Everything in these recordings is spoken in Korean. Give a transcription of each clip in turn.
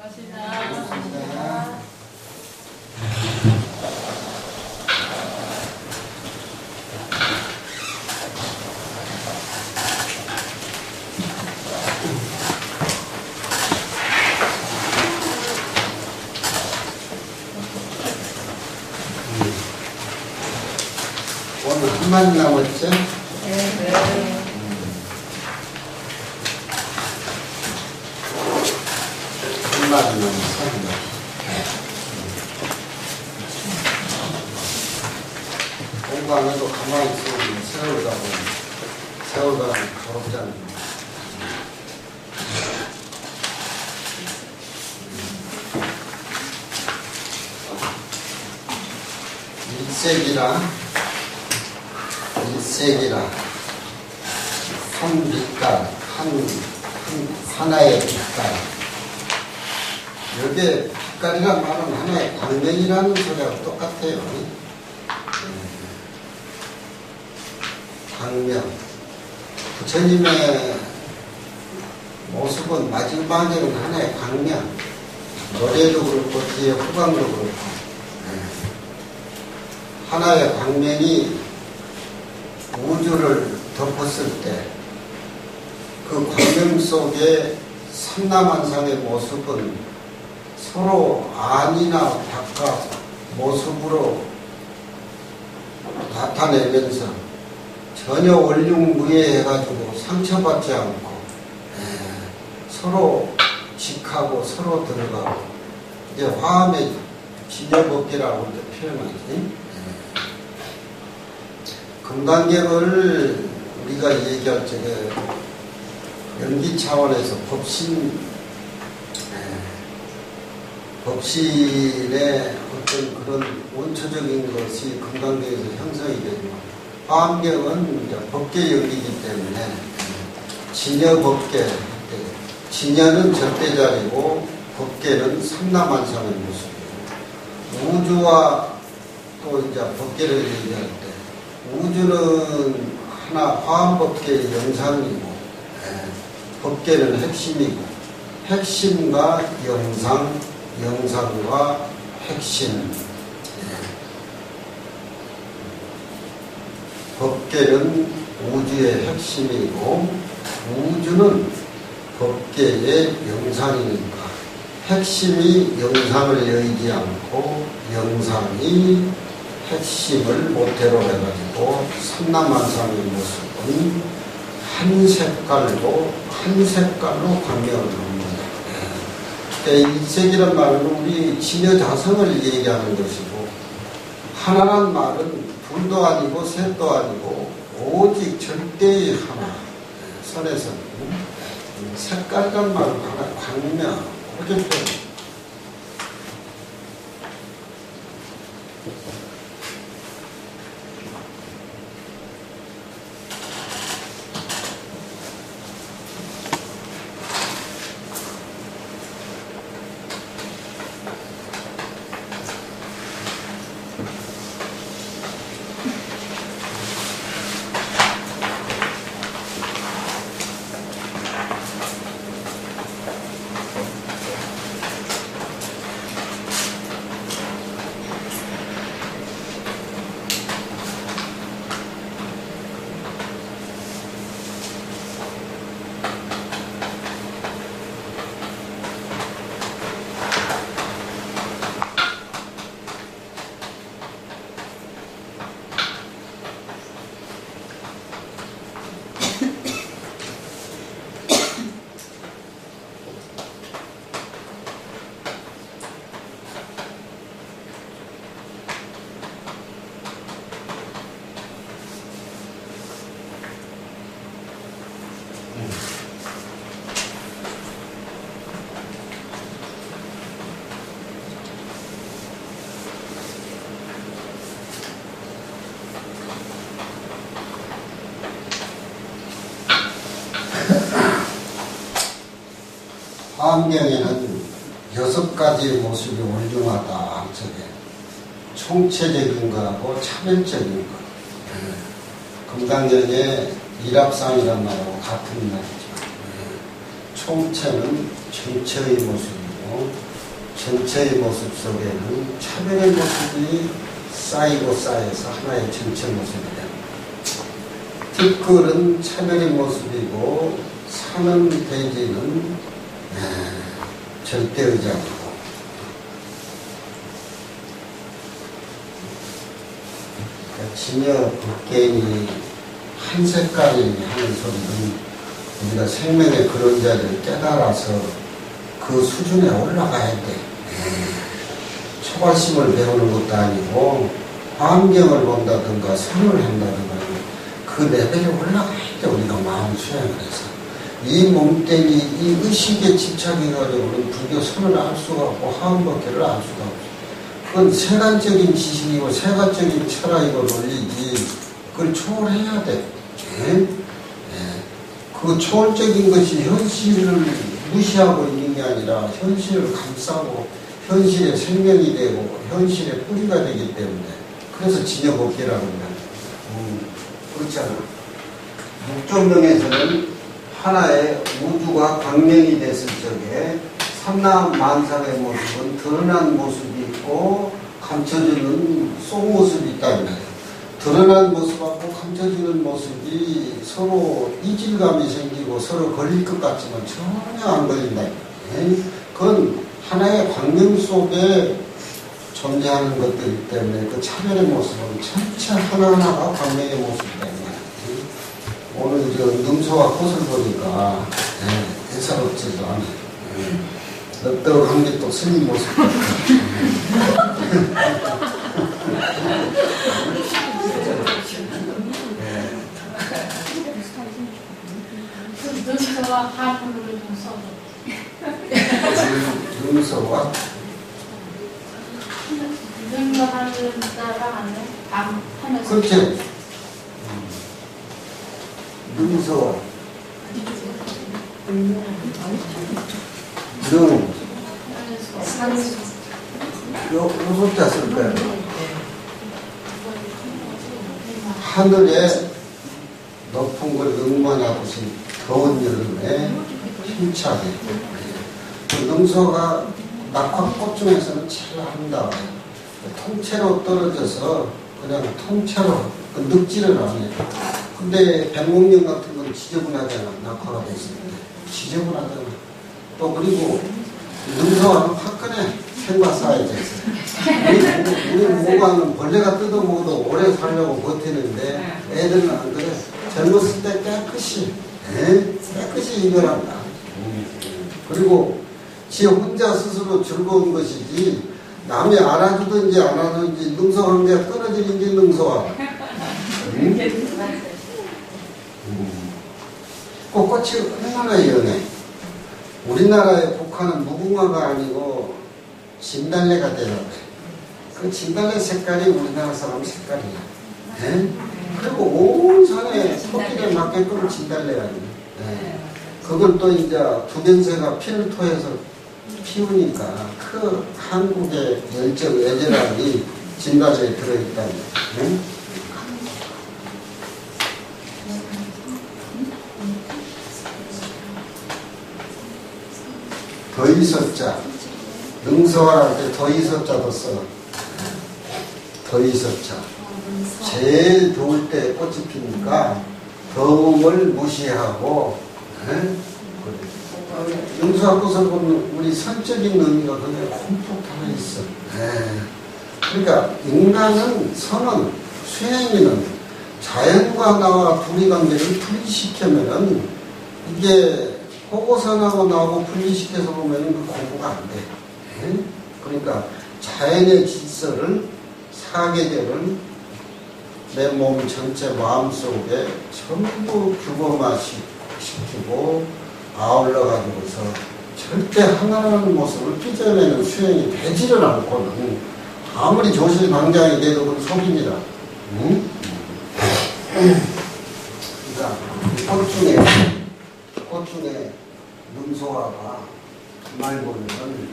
고맙습니다. 오늘 한마디 남았죠? 네. 한마디 남았어. 공부 안 해도 가만히 있으면 세월가 가롭잖아. 일색이라 한 빛깔, 하나의 빛깔. 여기에 빛깔이란 말은 하나의 광명이라는 소리하고 똑같아요. 광명. 부처님의 모습은 마지막에는 하나의 광명. 노래도 그렇고 뒤에 후광도 그렇고 하나의 광명이 우주를 덮었을 때 그 광명 속에 삼라만상의 모습은 서로 안이나 바깥 모습으로 나타내면서 전혀 원흉무예해가지고 상처받지 않고 서로 직하고 서로 들어가고 이제 화엄의 진여법계라고 이렇게 표현하지. 금강경을 우리가 얘기할 적에 연기 차원에서 법신의 어떤 그런 원초적인 것이 금강경에서 형성이 되지만 화엄경은 이제 법계 연기이기 때문에 진여법계, 진여는 절대자리고 법계는 삼라만상의 모습이에요. 우주와 또 이제 법계를 얘기할 때 우주는 하나 화엄법계의 영상이고 법계는 핵심이고 핵심과 영상, 영상과 핵심. 법계는 우주의 핵심이고 우주는 법계의 영상이니까 핵심이 영상을 여의지 않고 영상이 핵심을 모태로 해가지고 삼라만상의 모습은 한 색깔로 광명을 합니다. 일색이란 말은 우리 진여자성을 얘기하는 것이고 하나란 말은 둘도 아니고 셋도 아니고 오직 절대의 하나. 선에서는 색깔이란 말은 하나 광명 그렇게 표현합니다. 화엄경에는 6가지의 모습이 올중하다. 저게 총체적인 거하고 차별적인 거. 금강경의 일합상이란 말하고 같은 말이죠. 총체는 전체의 모습이고 전체의 모습 속에는 차별의 모습이 쌓이고 쌓여서 하나의 전체 모습이 됩니다. 뒷글은 차별의 모습이고 산은 대지는 절대의장이고 진여 법계인이 한 색깔이 하는 소리는 우리가 생명의 그런자를 깨달아서 그 수준에 올라가야 돼. 초발심을 배우는 것도 아니고 환경을 본다든가 선을 한다든가 그 레벨에 올라가야 돼. 우리가 마음 수행을 해서 이 몸뚱이 이 의식에 집착해가지고는 불교 선을 알 수가 없고 하음법계를 알 수가 없어. 그건 세간적인 지식이고 세간적인 철학이고 논리지 그걸 초월해야 돼. 그 초월적인 것이 현실을 무시하고 있는 게 아니라 현실을 감싸고 현실의 생명이 되고 현실의 뿌리가 되기 때문에 그래서 진여법계라고 합니다. 그렇잖아. 육종명에서는 하나의 우주가 광명이 됐을 적에 삼남 만상의 모습은 드러난 모습이 있고 감춰지는 속모습이 있다는 거예요. 드러난 모습하고 감춰지는 모습이 서로 이질감이 생기고 서로 걸릴 것 같지만 전혀 안 걸린다. 그건 하나의 광명 속에 존재하는 것들이기 때문에 그 차별의 모습은 전체 하나하나가 광명의 모습이다. 오늘 저 능소와 꽃을 보니까 대사롭지도 않아. 넉넉한 게 또 스님 모습. 능서와 하부를 좀 써줘. 능서와? 능서 하는 따라 하면서. 그렇지. 능서. 요 소자 쓸 거야. 하늘에 높은 걸 응원하듯이 더운 여름에 힘차게. 그 능서가 낙화꽃 중에서는 제일 아름다워요. 통째로 떨어져서 그냥 통째로 늙지를 않아요. 근데 백목련 같은 건 지저분하잖아. 낙화가 됐을 때. 지저분하잖아. 또 그리고 능서와는 화끈해. 생과 쌓여져 있어요. 우리 모광은 벌레가 뜯어먹어도 오래 살려고 버티는데 애들은 안 그래. 젊었을 때 깨끗이 이별한다. 그리고 지 혼자 스스로 즐거운 것이지 남이 알아주든지 안 알아주든지 능서한 게 끊어지는 게 능서와. 꽃이 얼마나 연해. 우리나라의 국화는 무궁화가 아니고 진달래가 되어야 돼. 그 진달래 색깔이 우리나라 사람 색깔이야. 그리고 온 산에 토끼를 맞게끔 진달래가 있네. 그걸 또 이제 두변새가 피를 토해서 피우니까 그 한국의 열정, 애절함이 진달래에 들어있다는 거예요. 더이서자. 능서할 때 더이서자도 써. 더이서자. 제일 더울 때 꽃이 피니까 더움을 무시하고 능서할 것을 보면 우리 선적인 의미가 거기에 홈폭 달려있어. 그러니까 인간은 선은 수행이는 자연과 나와 분리관계를 분리시키면은 이게 호고선하고 나하고 분리시켜서 보면은 그 공부가 안 돼. 그러니까 자연의 질서를 사계절을 내 몸 전체 마음속에 전부 규범화시키고 아울러가지고서 절대 하나라는 모습을 삐져내는 수행이 되지를 않고는 아무리 조실방장이 돼도 그건 속입니다. 그러니까 꽃 중에 능소화가 말 보면은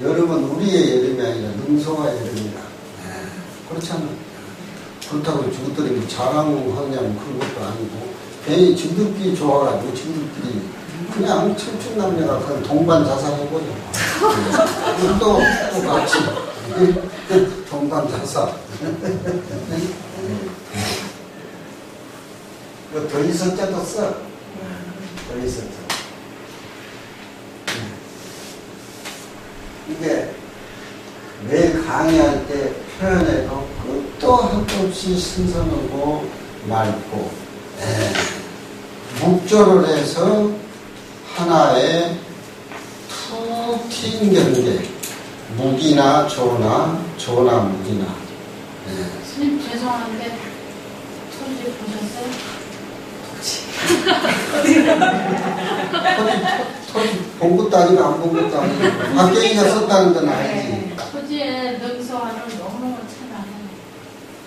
여름은 우리의 여름이 아니라 능소화 여름이다. 그렇잖아. 그렇다고 죽들이 자랑하냐면 그런 것도 아니고 괜히 진흙끼리 좋아가지고 진흙끼리 그냥 청춘남녀가 그런 동반 자살해보죠. 또 같이 동반 자살. 더 있었자도 써. 더 있었자. 이게 매일 강의할 때 표현해도 끝도 한도 없이 신선하고 맑고, 묵조를 해서 하나의 툭 튄 경계, 무기나 조나, 조나 무기나. 스님 죄송한데 토지 보셨어요? 토지 본 것도 아니고 안 본 것도 아니고 박경이가 썼다는 건 알지. 토지에 능서하는 너무 차나요.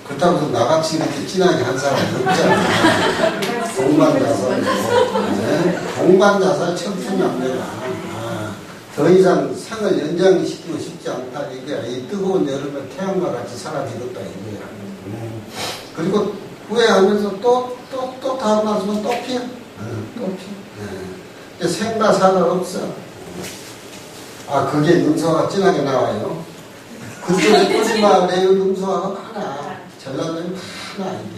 그렇다고 해서 나같이 이렇게 진하게 한 사람이 없잖아. 동반자살. 동반자살 청춘남녀가 더 이상 생을 연장시키고 싶지 않다 이거야. 이 뜨거운 여름에 태양과 같이 사라지겠다 이거야. 그리고 후회하면서 또 다음 날서면 또 피어. 또 피어. 생과 사가 없어. 그게 능서가 진하게 나와요. 그쪽에 꼬지마을에 능서가 많아. 전라도에 많아 이게.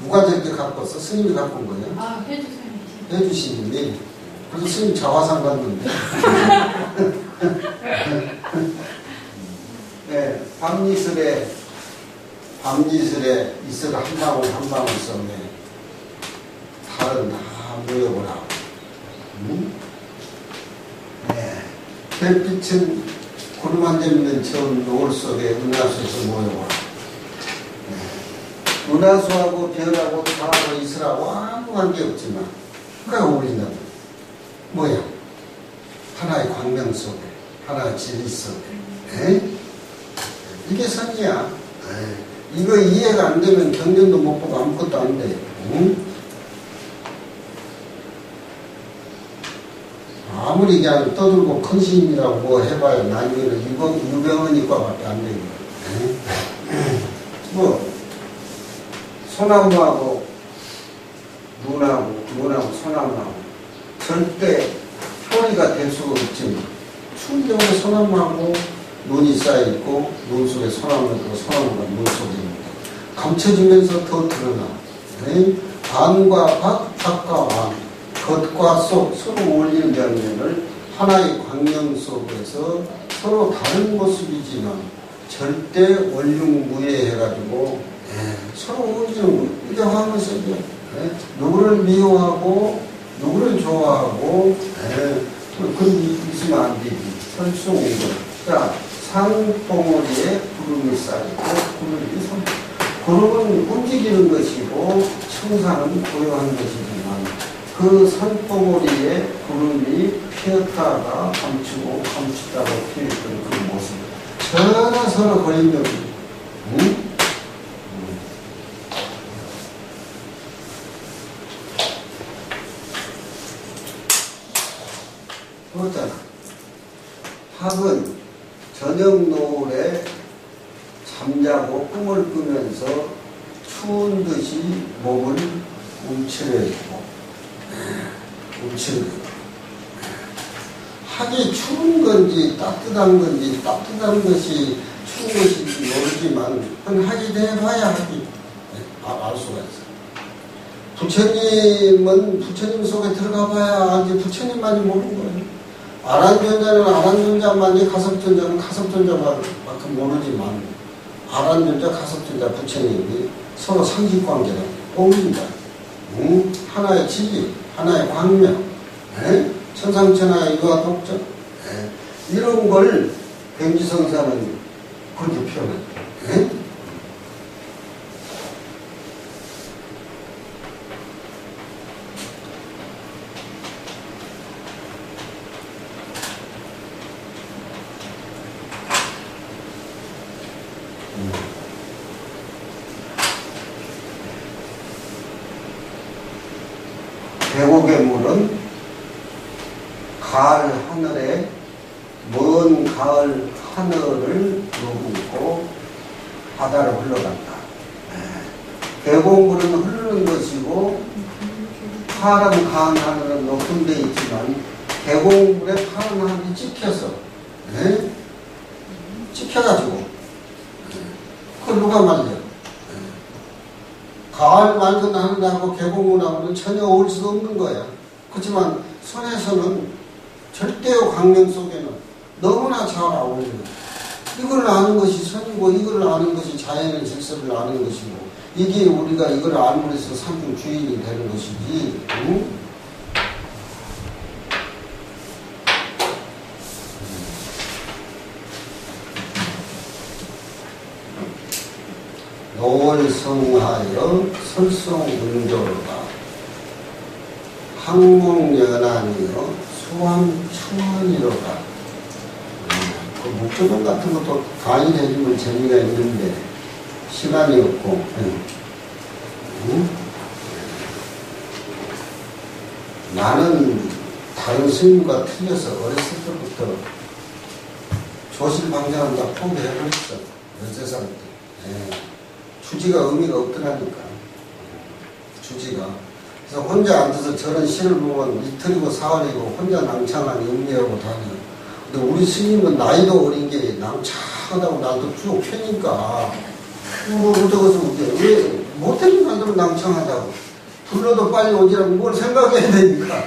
누가 저렇게 갖고 왔어? 스님이 갖고 온 거예요? 해주시님이. 그래서 스님 자화상 갔는데. 네, 밤이슬에 이슬 한 방울 한 방울 속에 달은 다 모여보라고. 네, 별빛은 구름 한 점 있는 저 노을 속에 은하수에서 모여보라. 네, 은하수하고 별하고 달하고 이슬하고 아무 관계없지만 그가 어울린다. 뭐야? 하나의 광명 속에, 하나의 진리 속에. 이게 선이야. 이거 이해가 안 되면 경전도 못 보고 아무것도 안 돼. 아무리 그냥 떠들고 큰 스님이라고 뭐 해봐야 나중에는 유병헌이과밖에 안 되고. 소나무하고 눈하고 소나무하고 절대 표리가 될 수가 없지만 추운 겨울에 소나무하고 눈이 쌓여있고 눈 속에 소나무가 있고 소나무가 눈 속에 있는데 감춰지면서 더 드러나. 안과 밖, 밖과 왕, 겉과 속 서로 어울리는 장면을 하나의 광명 속에서 서로 다른 모습이지만 절대 원흉무예해가지고 서로 어울리는 거예요. 이게 화문석이에요. 누구를 미워하고 누구를 좋아하고 그런 있으면 안 되지. 설송이고. 자, 산봉우리에 구름이 쌓이고 구름은 움직이는 것이고 청산은 고요한 것이지만 그 산봉우리에 구름이 피었다가 감추고 감추다가 피었던 그 모습 전혀 서로 거리는 없이 그렇잖아. 학은 저녁 노을에 잠자고 꿈을 꾸면서 추운 듯이 몸을 움츠려있고 학이 추운 건지 따뜻한 것이 추운 것인지 모르지만 그건 학이 돼봐야 학이 알 수가 있어. 부처님 속에 들어가 봐야 알지 부처님만이 모르는 거예요. 아란존자는 아란존자만이, 가섭존자는 가섭존자만밖에 모르지만 아란존자, 가섭존자, 부처님이 서로 상식관계를 어울린다. 하나의 진리, 하나의 광명, 천상천하의 유아독자 이런 걸 백지성사는 그렇게 표현한다. 계곡의물은 가을 하늘에 먼 가을 하늘을 머금고 바다로 흘러간다. 계곡물은 흐르는 것이고 파란 강 하늘은 높은 데 있지만 계곡물에 파란 하늘이 찍혀서 찍혀가지고 그걸 누가 말려? 가을 맑은 하늘하고 계곡물하고는 전혀 어울 수 없는 거야. 그렇지만 선에서는 절대요 광명 속에는 너무나 잘 어울려요. 이걸 아는 것이 선이고 이걸 아는 것이 자연의 질서를 아는 것이고 이게 우리가 이걸 알므로 해서 상품 주인이 되는 것이지. 응? 노월성하여 설성운조로다 항목연안이여 수왕충원이로다. 그 목조동 같은 것도 강의해주면 재미가 있는데 시간이 없고. 나는 다른 스님과 틀려서 어렸을 때부터 조실방장은 다 포기해버렸어. 13살 때. 주지가 의미가 없더라니까. 주지가. 그래서 혼자 앉아서 저런 시를 보면 이틀이고 사흘이고 혼자 낭창하니 음미하고 다녀. 근데 우리 스님은 나이도 어린 게 낭창하다고 나도 쭉 펴니까 어쩌고서 웃겨. 왜 못하는 사람들은 낭창하다고. 불러도 빨리 오지라고 뭘 생각해야 되니까.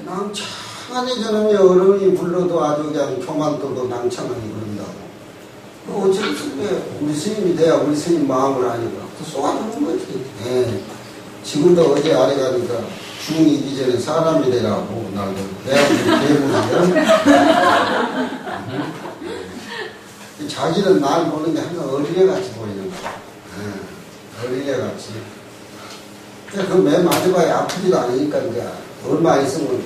낭창하니 저놈이 어른이 불러도 아주 그냥 교만도도 낭창하니 그런다고. 어쨌든 우리 스님이 돼야 우리 스님 마음을 아니까 쏘아주는 거지. 지금도 어제 아래 가니까 중이기 전에 사람이 되라고 나도 내가 무슨 괴물이야. 자기는 날 보는 게 항상 어린애같이 보이는 거야. 어린애같이. 그 맨 마지막에 아프지도 않으니까 이제 얼마 있으면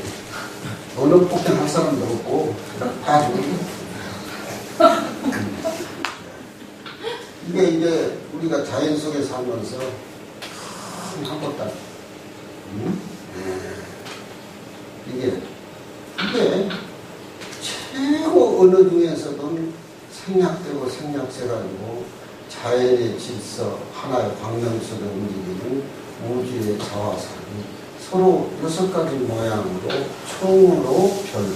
어느 폭행할 사람도 없고 다 죽는 거야. 이게 이제 우리가 자연 속에 살면서 큰 것다. 이게 최고 어느 중에서도 생략되고 생략돼가지고 자연의 질서 하나의 광명 속에 움직이는 우주의 자화상이 서로 6가지 모양으로 총으로 별로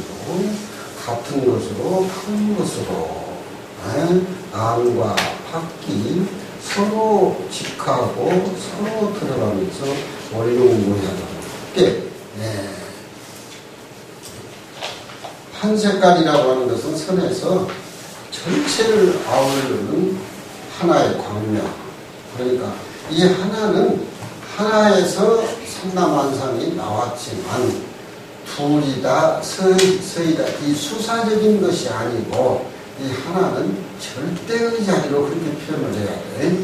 같은 것으로 큰 것으로 안과 밖이 서로 직하고 서로 들어가면서 원룡무야하게 한 색깔이라고 하는 것은 선에서 전체를 아우르는 하나의 광명. 그러니까 이 하나는 하나에서 삼라만상이 나왔지만 둘이다 서이다 이 수사적인 것이 아니고 이 하나는 절대의 자리로 그렇게 표현을 해야 돼.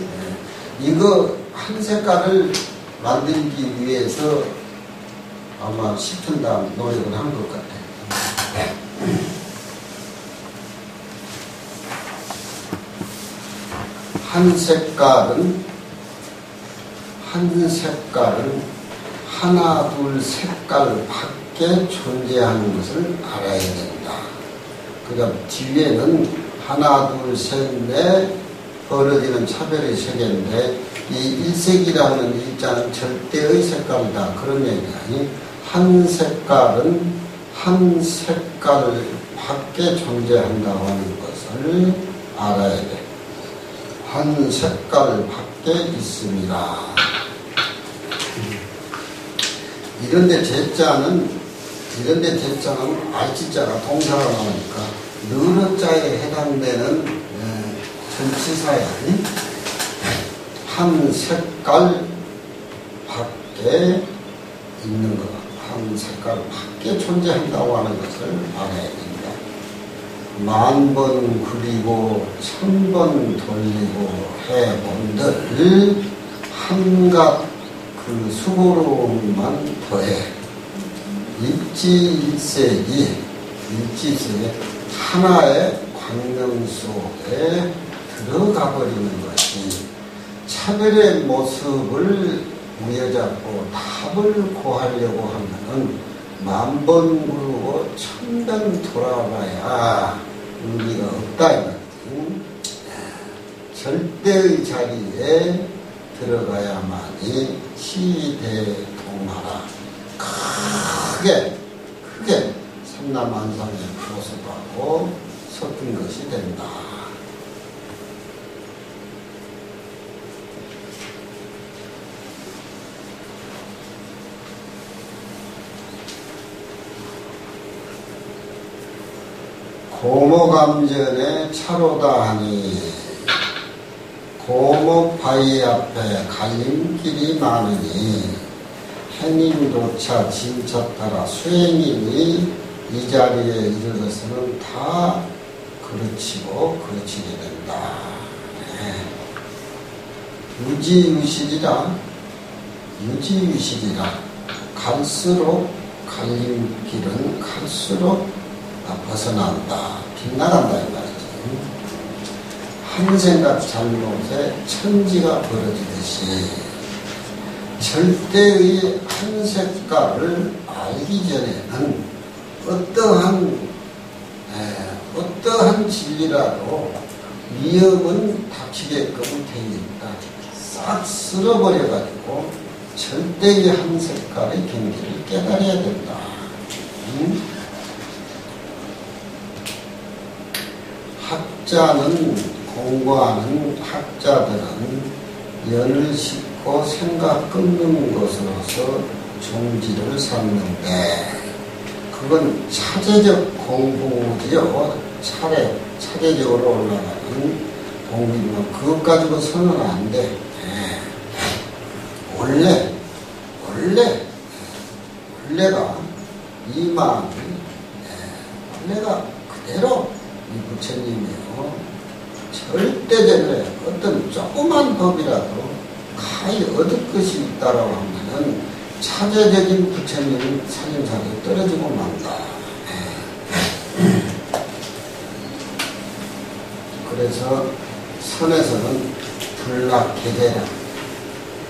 이거 한 색깔을 만들기 위해서 아마 10분 다음 노력을 한 것 같아. 한 색깔은 하나 둘 색깔 밖에 존재하는 것을 알아야 된다. 그러니까 뒤에는 하나 둘 셋 넷 벌어지는 차별의 세계인데 이 일색이라는 일자는 절대의 색깔이다. 그런 얘기야. 한 색깔은 한 색깔 밖에 존재한다고 하는 것을 알아야 돼. 한 색깔 밖에 있습니다. 이런데 제자는 알지자가 동사가 나오니까 느어자에 해당되는 전치사야. 한 색깔 밖에 있는 것, 한 색깔 밖에 존재한다고 하는 것을 알아야 됩니다. 10,000번 그리고 1000번 돌리고 해본들 한갓 그 수고로움만 더해 일지일색이 하나의 광명 속에 들어가 버리는 것이 차별의 모습을 우여잡고 답을 고하려고 하면은 10,000번 구르고 1000번 돌아봐야 의미가 없다 이 말이지. 절대의 자리에 들어가야만이 시대동하라. 크게 삼라만상에 보습하고 섞은 것이 된다. 고모감전에 차로다 하니 고모바위 앞에 갈림길이 많으니 해님도차 진차 따라 수행인이 이 자리에 이르러서는 다 그르치고 그르치게 된다. 네. 유지유실이라 갈수록 갈림길은 갈수록 벗어난다. 빗나간다 이 말이지. 한 생각 잘못에 천지가 벌어지듯이 절대의 한 색깔을 알기 전에는 어떠한 진리라도 위협은 닥치게끔 되어 있다. 싹 쓸어버려가지고 절대의 한 색깔의 경지를 깨달아야 된다. 학자는 공부하는 학자들은 열을 싣고 생각 끊는 것으로서 종지를 삼는데 그건 차제적 공부지요. 차례적으로 올라가는 공부이면 그것 가지고 서는 안 돼. 원래가 이 마음이 원래가 그대로 이 부처님이요. 절대적으로 어떤 조그만 법이라도 가히 얻을 것이 있다라고 하면은 차제적인 부처님은 살림살이 떨어지고 만다. 그래서 선에서는 불락계제라.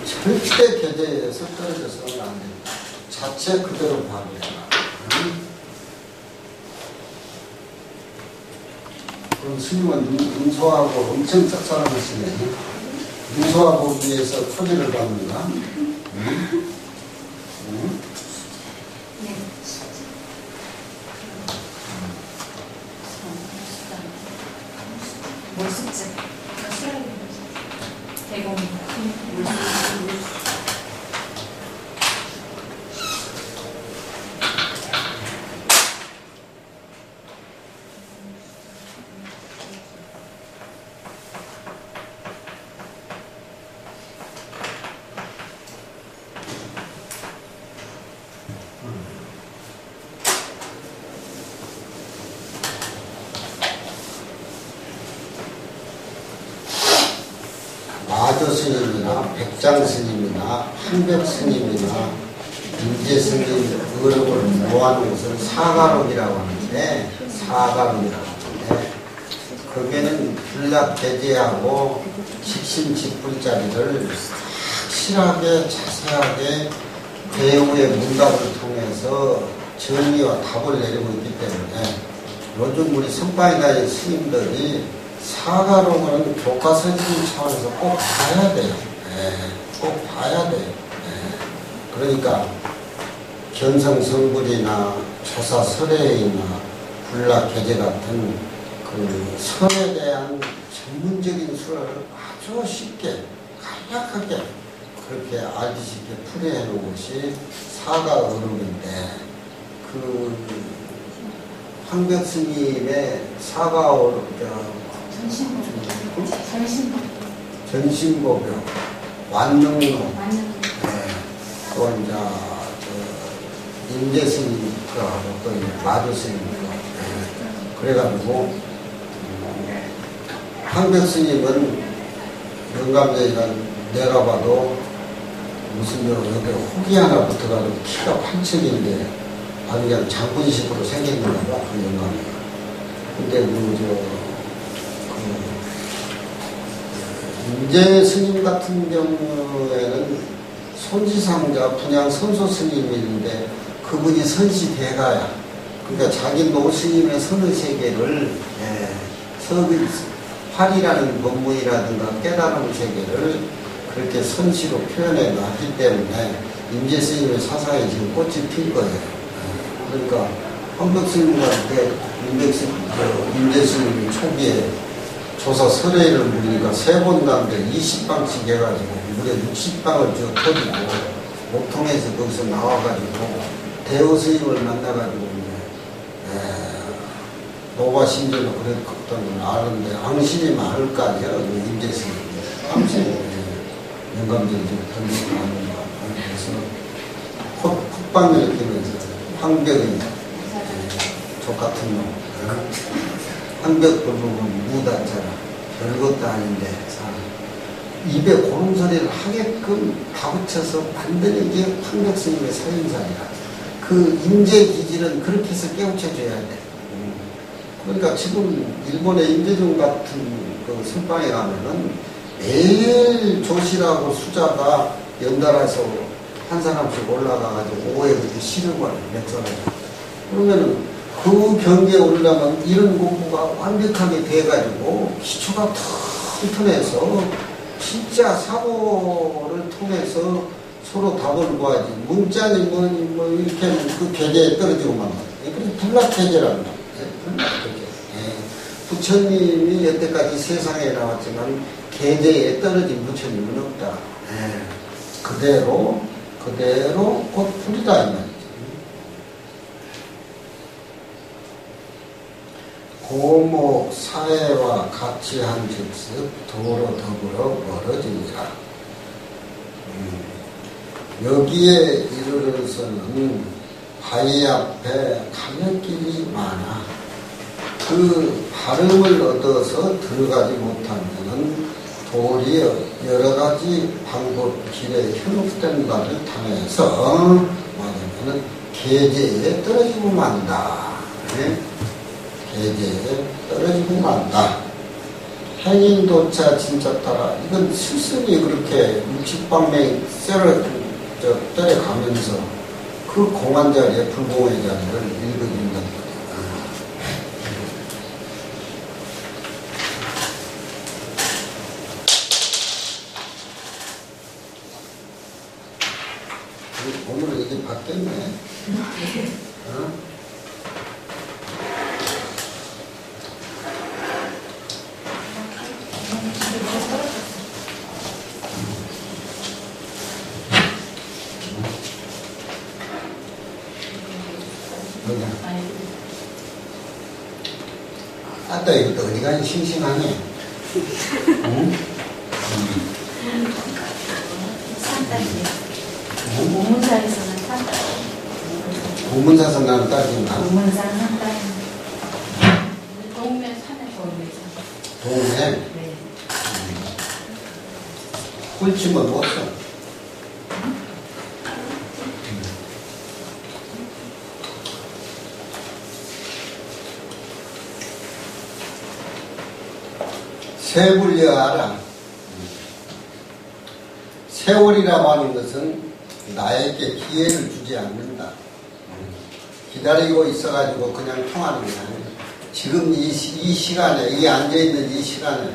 절대 계제에서 떨어져서는 안 된다. 자체 그대로 발휘해라. 그럼 스님은 인소하고 엄청 짝사랑하시네. 인소하고 위해서 토지를 받는다. 물숫집 대공 마조 스님이나 백장 스님이나 한벽 스님이나 인재 스님 어록을 모아놓은 것을 사가록이라고 하는데 거기에는 불락배제하고 직심직불자리를 확실하게 자세하게 배우의 문답을 통해서 정의와 답을 내리고 있기 때문에 요즘 우리 선방이나 스님들이 사가록은 교과서적인 차원에서 꼭 봐야 돼요. 꼭 봐야 돼요. 그러니까 견성성불이나 조사설회이나 불락계제 같은 그 선에 대한 전문적인 수를 아주 쉽게 간략하게 그렇게 알기 쉽게 풀이해 놓은 것이 사가어록인데 그 황벽 스님의 사가어록 전신보병, 완능로, 또 이제 인재스님 거하고 또 마주스님 거, 그래가지고 황벽 스님은 영감대가 내가 봐도 무슨 여기 혹이 하나 붙어가지고 키가 8층인데 아주 그냥 장군식으로 생겼는가 봐, 그 영감대가. 근데 인재 스님 같은 경우에는 손지상자 분양 선소 스님인데 그분이 선시대가야. 그러니까 자기 노스님의 선의세계를 활이라는 법문이라든가 깨달음 세계를 그렇게 선시로 표현해 놨기 때문에 임재 스님의 사상에 지금 꽃이 필 거예요. 그러니까 황덕 스님한테 임재 스님이 초기에 조사 설회를 물으니까 3번 가운데 20방씩 해가지고 무려 60방을 쭉 터지고 목통에서 거기서 나와가지고 대호 스님을 만나가지고 노바 신전을 그랬던 걸 아는데 앙심이 많을 거 아니야. 임재 스님 앙심이 영감전 좀 던지고 하는 거. 그래서 콧방을 끼면서 황벽의 족같은 놈 황벽 불보면 무단자라 별것도 아닌데 입에 고름 소리를 하게끔 다붙여서 만드는 게 황벽 스님의 사인상이라. 그 임재 기질은 그렇게 해서 깨우쳐줘야 돼. 그러니까 지금 일본의 임재중 같은 그 선방에 가면은 매일 조실하고 수자가 연달아서 한 사람씩 올라가가지고 오후에 그렇게 시르고 몇 사람. 그러면은 그 경계에 오르려면 이런 공부가 완벽하게 돼가지고 기초가 튼튼해서 진짜 사고를 통해서 서로 답을 구하지. 문자니 뭐니 뭐 이렇게 하면 그 계제에 떨어지고만 말이야. 그래서 불락계제라는 거야. 불락계제. 부처님이 여태까지 세상에 나왔지만 계제에 떨어진 부처님은 없다. 그대로 곧 불이다 이 말이지. 고목 사회와 같이 한 즉습 도로 더불어 멀어지니라. 여기에 이르러서는 바위 앞에 가면길이 많아. 그 발음을 얻어서 들어가지 못하면은 도리 여러 가지 방법 길에 현혹된 바를 당해서 뭐냐면은 계제에 떨어지고 만다. 계제에 떨어지고 만다. 행인도차 진짜 따라 이건 스승이 그렇게 육식방맹 떨어가면서 그 공안 자리에 불공의 자리를 읽어준다는 거예요. 오늘은 이게 바뀌었네. 어? 아따 이것도 어디가 싱싱하네. 응? 산딸기야. 고문사에서는 산딸기. 고문사에서 나는 딸기인가? 고문사는 한 딸기. 동네 산에 동네? 네. 꿀침은 못 써. 세불려 알아. 세월이라고 하는 것은 나에게 기회를 주지 않는다. 기다리고 있어가지고 그냥 통하는 게 아니야. 지금 이 시간에, 이 앉아있는 이 시간에,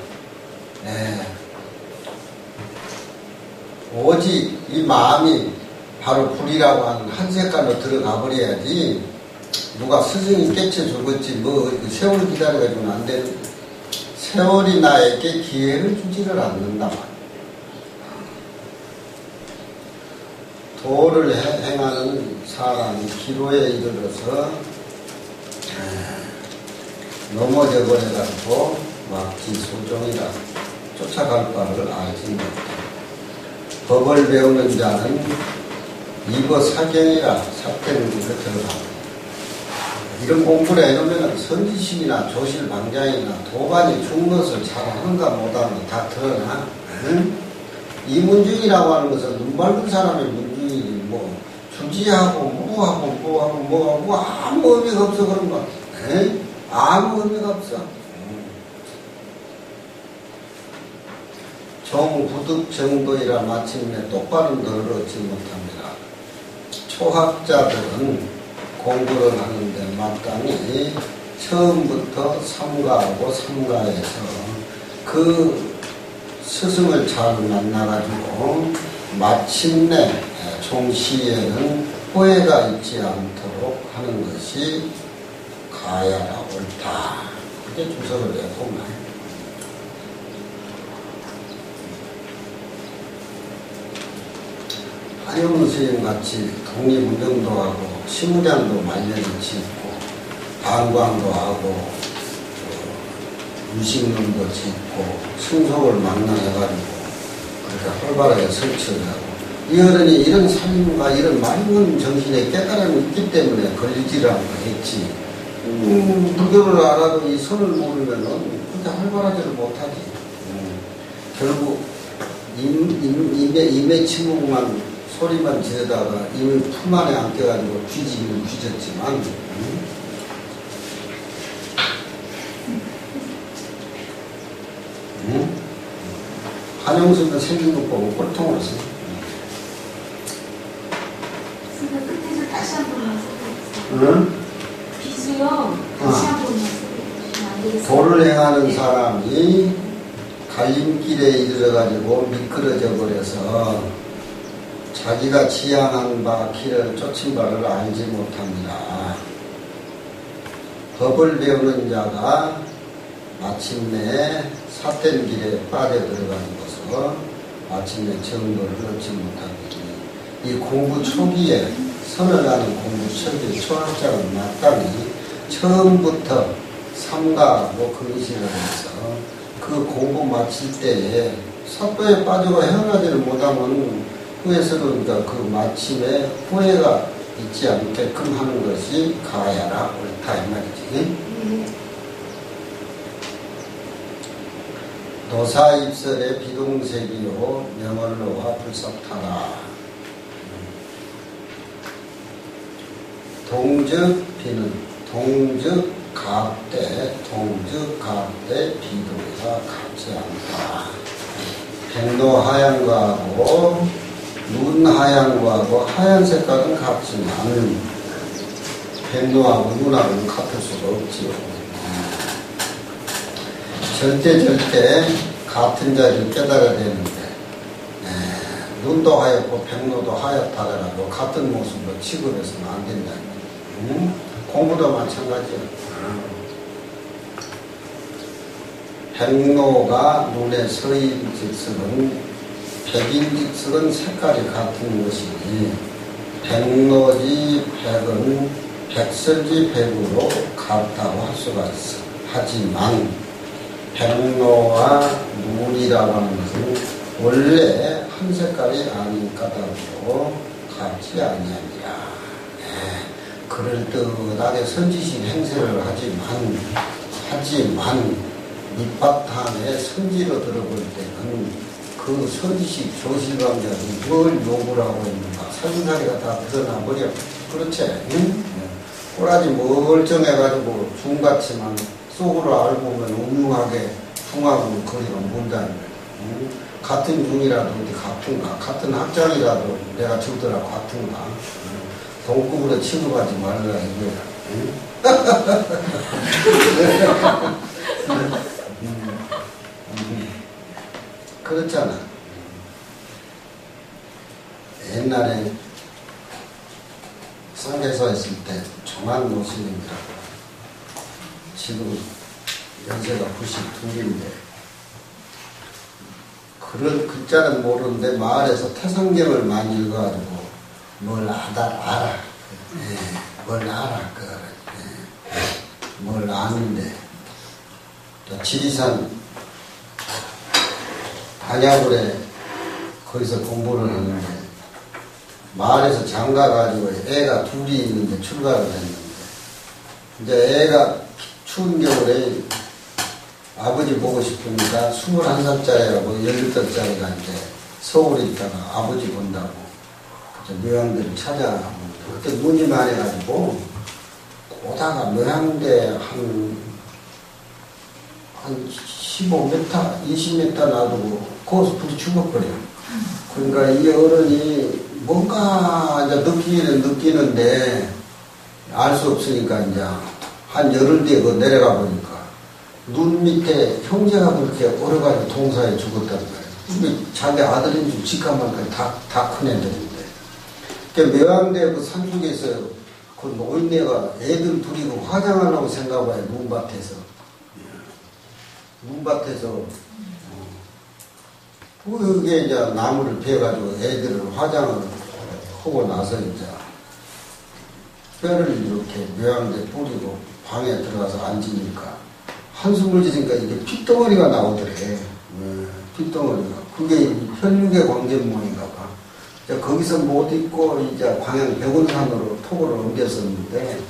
오직 이 마음이 바로 불이라고 하는 한 색깔로 들어가 버려야지. 누가 스승이 깨쳐주겠지, 뭐, 세월 기다려가지고는 안 되는. 세월이 나에게 기회를 주지를 않는다. 도를 행하는 사람이 기로에 이르러서 넘어져 버려가지고 막지 소종이라 쫓아갈 바를 알지 못해. 법을 배우는 자는 이거 사경이라 삭되는 곳에 들어가고. 이런 공부를 해놓으면 선지식이나 조실방장이나 도반이 중것을 잘하는가 못하는가 다 드러나. 응? 이 문중이라고 하는 것은 눈 밝은 사람의 문중이지 뭐 주지하고 뭐하고 아무 의미가 없어 그런 거. 아무 의미가 없어. 정부득 정도이라 마침내 똑바른 너를 얻지 못합니다. 초학자들은 공부를 하는데 마땅히 처음부터 삼가하고 삼가해서 그 스승을 잘 만나가지고 마침내 종시에는 후회가 있지 않도록 하는 것이 가야라 옳다. 그게 주석을 내보면 한영문 스님같이 독립운동도 하고 시무장도 말년이 짓고 반광도 하고 유식론도 짓고 승속을 망라해가지고 그렇게 활발하게 설치를 하고 이 어른이 이런 삶과 이런 맑은 정신에 깨달음이 있기 때문에 걸리지를 않고 했지. 불교를 알아도 이 선을 모르면은 그렇게 활발하지를 못하지. 결국 임의 침묵만 소리만 지르다가 이미 품 안에 안겨가지고 뒤지면 뒤졌지만 한영수는 생긴 것 보고 꼴통으로 써. 끝에서 다시 한 번만 써보세요. 비수요. 다시 한 번만 써보세요. 안 되겠어요? 도를 행하는 사람이 갈림길에 이르러가지고 미끄러져 버려서 자기가 지향한 바 길을 쫓은 바를 알지 못합니다. 법을 배우는 자가 마침내 삿된 길에 빠져들어가지고서 마침내 정도를 얻지 못하니 이 공부 초기에 선을 하는 공부 초기에 초학자는 마땅히 처음부터 삼가하고 금시를 해서 그 공부 마칠 때에 삿도에 빠지고 헤어나지를 못하면 후회스러우니까 그 마침에 후회가 있지 않게끔 하는 것이 가야라 옳다 이 말이지. 도사입설의 비동색이요 명언로와 불섭타라. 동즉 비는 동즉 갑대 비동과 같지 않다. 백로 하얀거하고 눈 하얀거하고 하얀 색깔은 같지만 백로하고 눈하고는 같을 수가 없지요. 절대 같은 자리를 깨달아야 되는데 눈도 하얗고 백로도 하얗다 하더라도 같은 모습으로 취급해서는 안 된다. 공부도 마찬가지야. 백로가 눈에 서인즉석은 백인즉석은 색깔이 같은 것이니 백로지 백은 백설지 백으로 같다고 할 수가 있어. 하지만 백로와 눈이라고 하는 것은 원래 한 색깔이 아닌 까닭으로 같지 아니하니라. 그럴듯하게 선지식 행세를 하지만 밑바탕에 선지로 들어볼 때는 그 선지식 조실강자는 뭘 요구를 하고 있는가 살림살이가 다 드러나버려. 그렇지? 응? 꼬라지 멀쩡해가지고 중같지만 속으로 알고 보면 음흉하게 중하고 거리가 멀다는 거야. 응? 같은 중이라도 어디 같은가? 같은 학장이라도 내가 주더라도 같은가? 응? 동급으로 취급하지 말라 이거야. 응? 그렇잖아. 옛날에 상계서 했을 때 정한 모습입니다. 지금 연세가 92인데 그런 글자는 모르는데 마을에서 태성경을 많이 읽어가지고 뭘 알아. 뭘 알아. 뭘 아는데 또 지리산 한야굴에 거기서 공부를 하는데 마을에서 장가가지고 애가 둘이 있는데 출가를 했는데 이제 애가 추운 겨울에 아버지 보고 싶으니까 21살짜리하고 18살짜리가 이제 서울에 있다가 아버지 본다고 묘양들을 찾아가고 그때 눈이 많이 해가지고 오다가 묘양대 한 15m, 20m 놔두고 거기서 불이 죽어버려. 그러니까 이 어른이 뭔가 이제 느끼는데 알 수 없으니까 이제 한 열흘 뒤에 그 내려가 보니까 눈 밑에 형제가 그렇게 얼어가지고 동사에 죽었단 말이야. 근데 자기 아들인 줄 직감만까지 다 큰 애들인데. 그 묘양대 그 산속에서 그 노인네가 애들 둘이 그 화장하려고 생각해봐요. 문밭에서. 그게 이제 나무를 베어가지고 애들을 화장을 하고 나서 이제 뼈를 이렇게 묘양대 뿌리고 방에 들어가서 앉으니까 한숨을 지니까 이게 핏덩어리가 나오더래. 핏덩어리가. 그게 혈육의 광전모인가 봐. 거기서 못 있고 이제 광양 백운산으로 토구를 옮겼었는데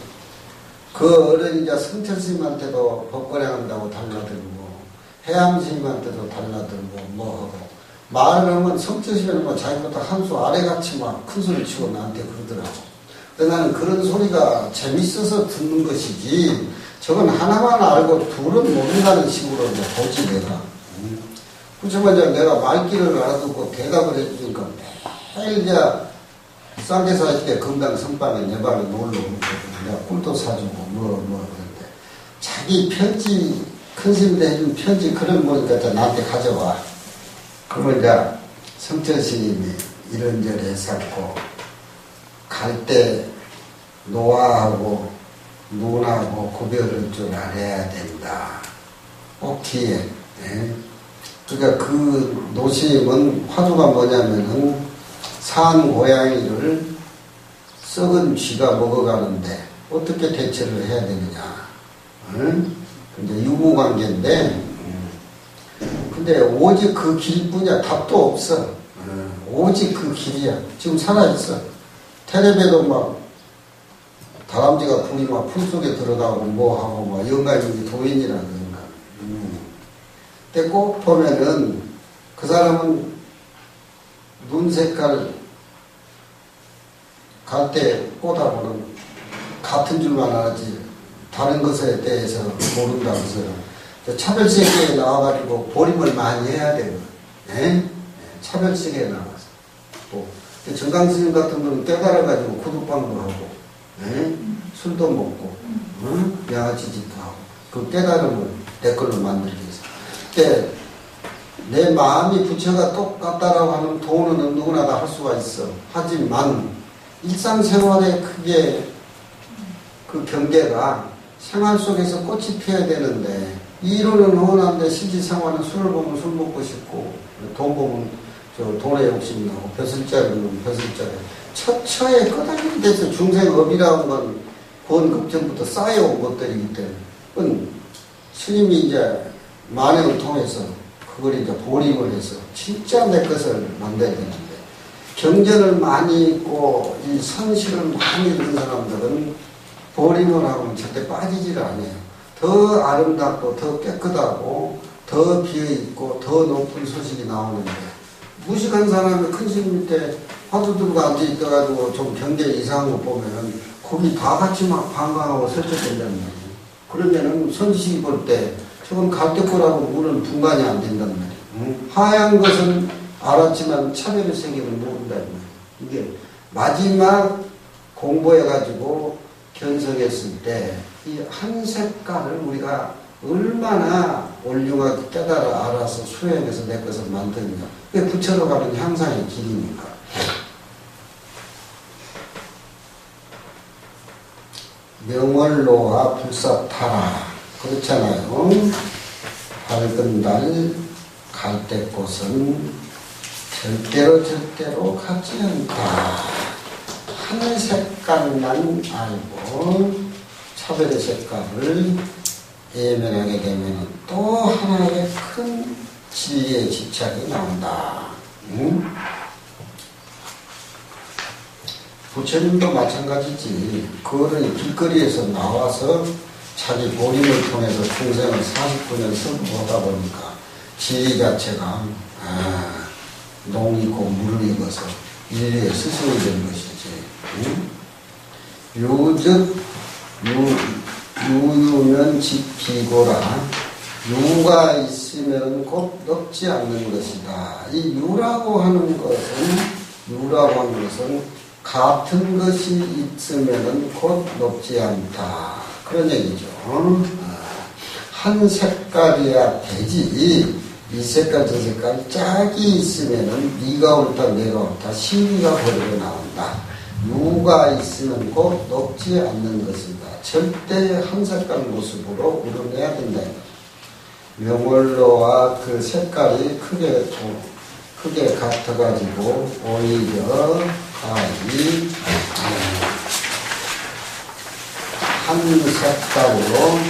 그 어른 이제 성철스님한테도 법거래한다고 달라들고 해암스님한테도 달라들고 뭐하고 말을 하면 성철스님은 뭐 자기보다 한 수 아래같이 막 큰 소리 치고 나한테 그러더라고. 근데 나는 그런 소리가 재밌어서 듣는 것이지 저건 하나만 알고 둘은 모른다는 식으로 이제 보지 내가. 그렇지만 이제 내가 말귀를 알아듣고 대답을 해주니까 매일 이제 쌍계사 할 때 금당 선방에 내 방에 놀러 오거든. 내가 꿀도 사주고 그런데 자기 편지 큰 스님들 해준 편지 그런 거니까 나한테 가져와. 그러면 이제 성철 스님이 이런저런 했었고 갈 때 노아하고 눈하고 구별을 줄 알아야 된다. 꼭 뒤에. 예? 그러니까 그 노심은 화두가 뭐냐면은 산 고양이를 썩은 쥐가 먹어가는데 어떻게 대처를 해야 되느냐. 응? 근데 유무관계인데, 근데 오직 그 길뿐이야. 답도 없어. 오직 그 길이야. 지금 살아있어. 텔레비도 막 다람쥐가 불이 막 풀속에 들어가고 뭐하고 막 영감이 도인이라든가. 근데 꼭 보면은 그 사람은 눈 색깔 갈 때 보다보는 같은 줄만 알지 다른 것에 대해서 모른다고 해서 차별세계에 나와가지고 보림을 많이 해야 되고, 예? 차별세계에 나와서 또 정강스님 같은 분은 깨달아가지고 구두방도 하고, 예? 술도 먹고, 양아치짓도 하고 그 깨달음을 내 걸로 만들기 위해서. 그때 내 마음이 부처가 똑같다라고 하는 도는 누구나 다 할 수가 있어. 하지만 일상생활에 크게 그 경계가 생활 속에서 꽃이 피어야 되는데 이론은 훤한데 실질생활은 술을 보면 술 먹고 싶고 돈 보면 저 돈에 욕심 나고 벼슬자리는 벼슬자리 처처에 끄덕이게 돼서 중생업이라는 건 구원급전부터 쌓여온 것들이기 때문에 그건 스님이 이제 만행을 통해서 그걸 이제 보림을 해서 진짜 내 것을 만들어야 되는데 경전을 많이 읽고 이 선실을 많이 듣는 사람들은 보림을 하고는 절대 빠지지를 않아요. 더 아름답고 더 깨끗하고 더 비어있고 더 높은 소식이 나오는데 무식한 사람이 큰 스님 밑에 화두 들고 앉아있어가지고 좀 경계 이상한 거 보면은 거기 다 같이 막 반강하고 설득된다는 말이에요. 그러면은 선지식이 볼 때 저건 갈대꽃하고 물은 분간이 안 된단 말이에요. 하얀 것은 알았지만 차별의 세계를 모른다는 말이에요. 이게 마지막 공부해가지고 견성했을 때 이 한 색깔을 우리가 얼마나 올륭하게 깨달아 알아서 수행해서 내 것을 만드느냐. 그게 부처로 가는 향상의 길이니까. 명월로와 불사타라. 그렇잖아요. 밝은 달 갈대꽃은 절대로 같지 않다. 한 색깔만 알고 차별의 색깔을 예면하게 되면 또 하나의 큰 진리의 집착이 나온다. 부처님도 마찬가지지. 그거는 길거리에서 나와서 자기 보림을 통해서 중생을 49년 설부하다 보니까 진리 자체가 농이고 물을 익어서 인류의 스승이 된 것이지. 유즉 유유면 지피고라. 유가 있으면 곧 넉지 않는 것이다. 이 유라고 하는 것은 같은 것이 있으면 곧 높지 않다. 그런 얘기죠. 한 색깔이야 되지. 이 색깔 저 색깔 짝이 있으면은 네가 옳다 내가 옳다 시비가 버리고 나온다. 유가 있으면 곧 녹지 않는 것이다. 절대 한 색깔 모습으로 우러내야 된다. 명월로와 그 색깔이 크게 같아가지고 오히려 가히 한 색깔로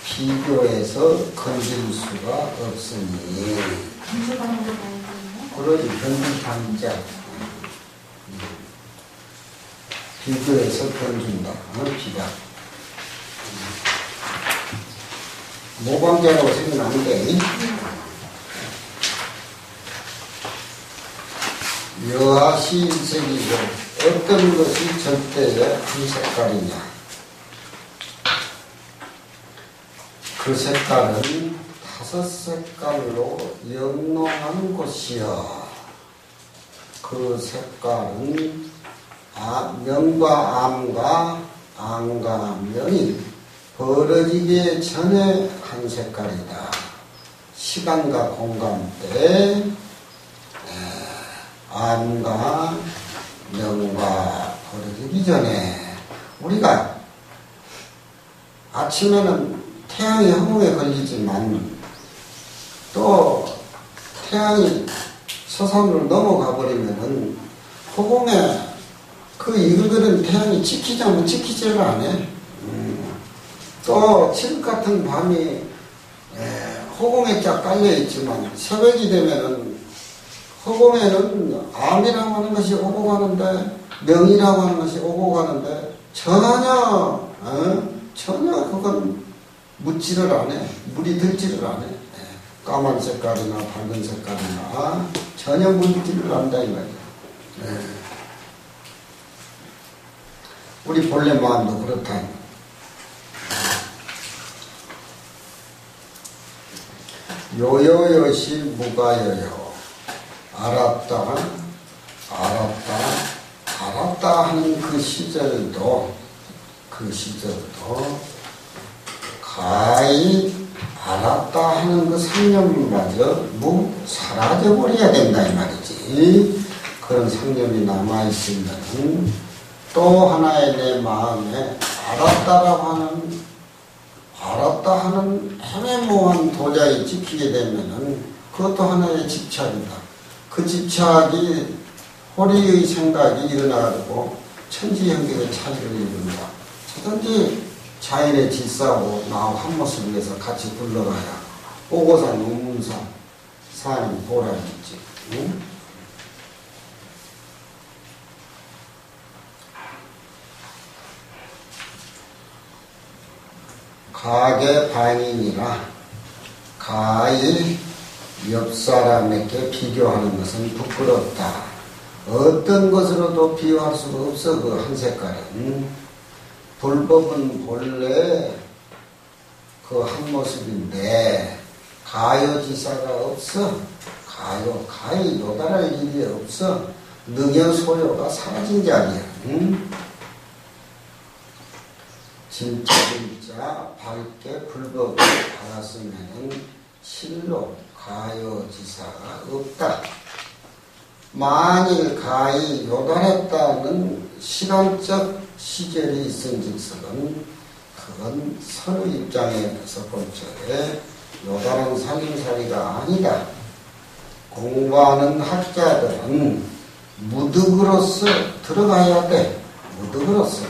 비교해서 건질 수가 없으니 그러지 변질반자 비교해서 변준다. 비가 모방자라고 생각하는데 여하시 일색이고 어떤 것이 절대의 한 색깔이냐. 그 색깔은 5 색깔로 영롱한 곳이여. 그 색깔은 명과 암과 암과 명이 벌어지기 전에 한 색깔이다. 시간과 공간 때 암과 명과 벌어지기 전에 우리가 아침에는 태양이 허공에 걸리지만 또 태양이 서산으로 넘어가 버리면은 허공에 그 이글거리는 태양이 지키자면 지키지를 않아. 또 칠흑 같은 밤이 허공에 쫙 깔려 있지만 새벽이 되면은 허공에는 암이라고 하는 것이 오고 가는데 명이라고 하는 것이 오고 가는데 전혀 그건 묻지를 않아. 물이 들지를 않아. 까만 색깔이나 밝은 색깔이나 전혀 물들지를 않는다 이 말이야. 우리 본래 마음도 그렇다. 요요요시 무가요요. 알았다 하는 그 시절도 가히 알았다 하는 그 상념마저 사라져버려야 된다 이 말이지. 그런 상념이 남아있으면 또 하나의 내 마음에 알았다 하는 애매모호한 도자에 찍히게 되면은 그것도 하나의 집착이다. 그 집착이 호리의 생각이 일어나가지고 천지형격의 차이를 이룬다. 저든지 자연의 질서하고 나하고 한 모습을 위해서 같이 굴러가야 오고산 운문산 사는 보람이 있지. 응? 가게 반인이라 가히 옆 사람에게 비교하는 것은 부끄럽다. 어떤 것으로도 비교할 수가 없어. 그 한 색깔은 불법은 본래 그 한 모습인데 가요지사가 없어. 가히 요달할 일이 없어. 능여 소요가 사라진 자리야. 응? 진짜 밝게 불법을 받았으면 실로 가요지사가 없다. 만일 가히 요달했다는 시간적 시절이 있은즉서는 그건 서로 입장에서 볼 적에 요달한 살림살이가 아니다. 공부하는 학자들은 무득으로서 들어가야 돼. 무득으로서.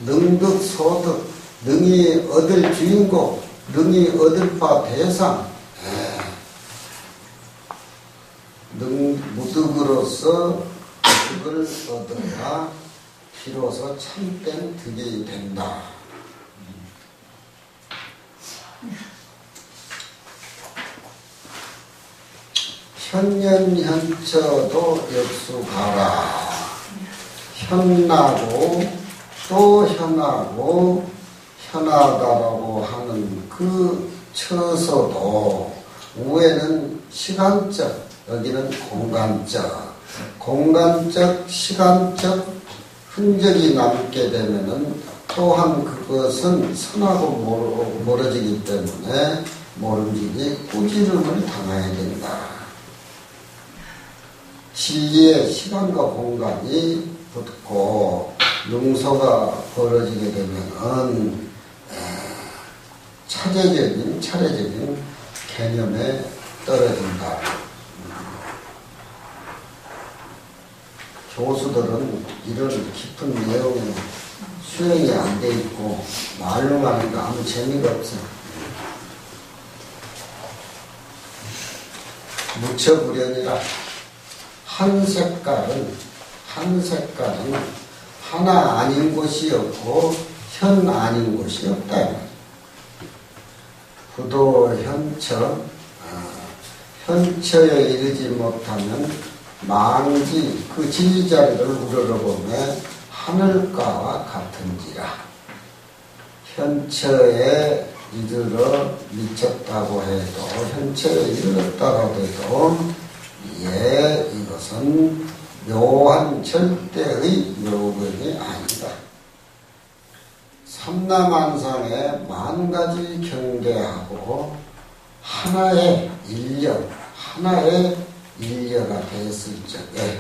능득 소득, 능히 얻을 주인공, 능히 얻을 바 대상, 무득으로서 득을 얻어야 비로소 참된 득이 된다. 현년현처도 역수가라. 현나고 또 현하다라고 하는 그 처서도 위에는 시간적, 여기는 공간적, 시간적 흔적이 남게 되면은 또한 그것은 선하고 멀어지기 때문에 모름지기 꾸지름을 당해야 된다. 진리의 시간과 공간이 붙고 용서가 벌어지게 되면은 차례적인 개념에 떨어진다. 교수들은 이런 깊은 내용에 수용이 안 돼 있고 말로만 하니까 아무 재미가 없어. 무처불연이라 한 색깔은 하나 아닌 곳이 없고 현 아닌 곳이 없다. 부도 현처에 이르지 못하면 망지 그 진리자리를 우러러보매 하늘가와 같은지라. 현처에 이르러 미쳤다고 해도 현처에 이르렀다고 해도 이것은 묘한 절대의 묘견이 아니다. 삼라만상에 만가지 경계하고 하나의 인려가 됐을 적에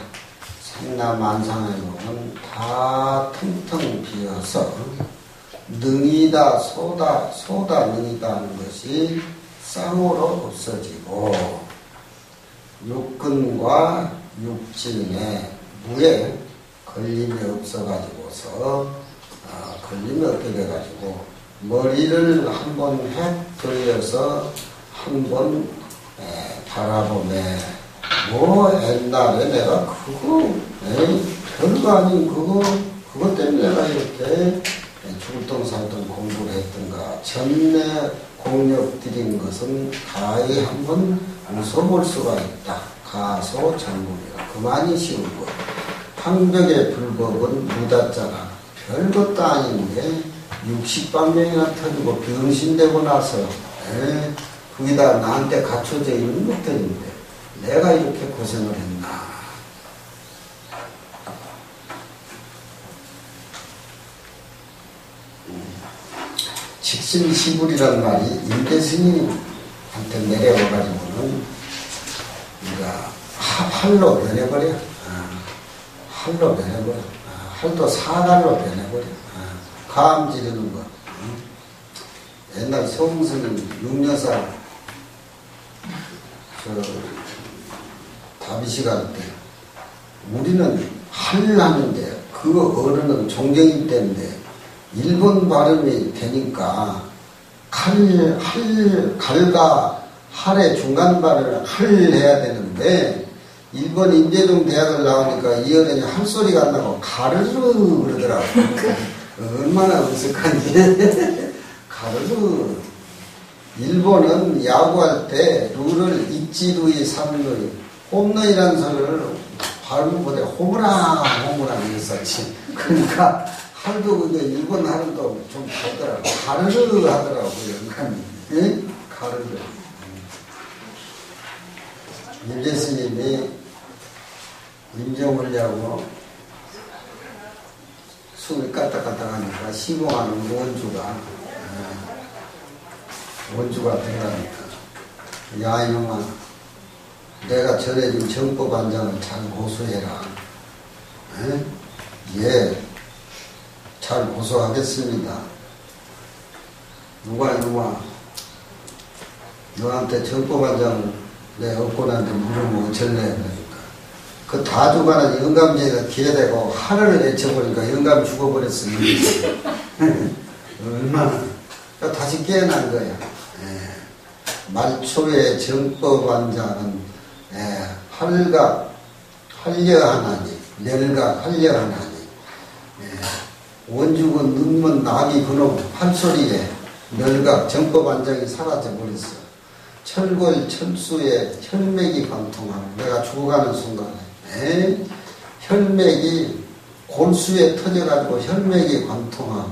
삼라만상의 놈은 다 텅텅 비어서 능이다 소다 능이다 하는 것이 쌍으로 없어지고 육근과 육진의 무에 걸림이 없어가지고서 걸림이 없게 돼가지고 머리를 한번 획 돌려서 한번 바라보매 옛날에 내가 별거 아닌 그거 때문에 내가 이렇게 중동살동 공부를 했던가 전내 공력 들인 것은 가히 한번 웃어볼 수가 있다. 가소전문이라 그만이 쉬운 거. 황벽의 불법은 무다자라 별것도 아닌데 60방명이나 터지고 병신되고 나서 거기다 나한테 갖춰져 있는 것들인데 내가 이렇게 고생을 했나. 직신시불이란 말이 임대스님한테 내려와가지고는 우리가 할로 변해버려. 할로 변해버려. 할도 사갈로 변해버려. 가암 지르는 거. 옛날 성스님 육녀사 다비시 갈 때 우리는 할라는데 그거 어른은 존경이 때문에 일본 발음이 되니까 갈과 할의 중간 발음을 할 해야 되는데 일본 임재동 대학을 나오니까 이 어른이 할 소리가 안 나고 가르르 그러더라고. 얼마나 어색한지. 가르르. 일본은 야구할 때 룰을 이치루이 삼루이 홈런이라는 소리를 발음보다 호무랑 했었지. 그러니까 할도 그게 일본 할도 좀 다르더라고. 가르르 하더라고. 예? 가르르. 임재스님이 임정을려고 숨이 까딱까딱하니까 시공하는 원주가 들어가니까 야 이놈아 내가 전해준 정법안장을 잘 고수해라. 예, 잘 고수하겠습니다. 누가 이놈아 너한테 정법안장을 내 업고나한테 물으면 어쩔래. 그러니까 그 다 주가는 영감제가 기회되고 하늘을 외쳐보니까 영감이 죽어버렸으니 얼마나 다시 깨어난 거야. 말초의 정법안장은 할각 할려하나니 멸각 할려하나니 원죽은 눈먼 나비 그놈 할소리에 멸각 정법안장이 사라져버렸어. 철골 철수에 혈맥이 관통하고 내가 죽어가는 순간에 혈맥이 골수에 터져가지고 혈맥이 관통하고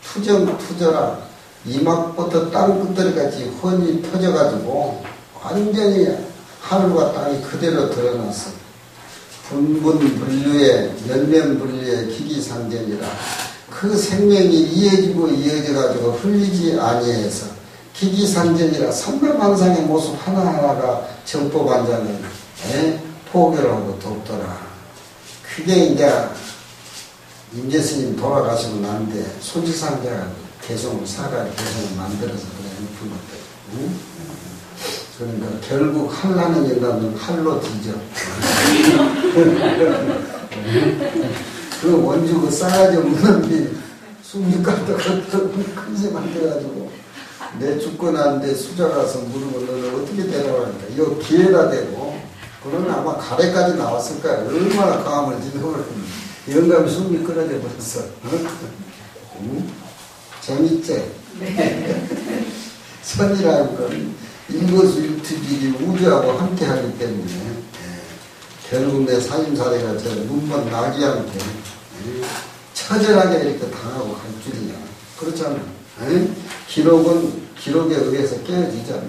투정투절하 이막부터 땅끝들까지 훤히 터져가지고 완전히 하늘과 땅이 그대로 드러났어. 분분분류의 연면분류의 기기상전이라 그 생명이 이어져가지고 흘리지 아니해서 기기상전이라 삼라만상의 모습 하나하나가 정법안장을 포교하고 돕더라. 그게 이제 임재스님 돌아가시고 난데 소지상자가 개성을 사가리 개성을 만들어서 그래 높은 것들. 응? 그러니까 결국 한라는 인간은 할로 뒤져. 그 원주 그 싸가지 없는 게 숭늉값도 큰지 만들어가지고 내 죽고 나는데 수자 가서 물으면 너는 어떻게 데려가니까 이거 기회다 대고 그러면 아마 가래까지 나왔을 거야. 얼마나 강함을 지르면 영감이 숨이 끊어져 버렸어. 응? 재밌지? 선이라는 건 일거수일투지리 우주하고 함께하기 때문에 결국 내 살림살이가 저 눈먼 나귀한테 처절하게 이렇게 당하고 갈 줄이야. 그렇잖아. 기록은 기록에 의해서 깨어지잖아.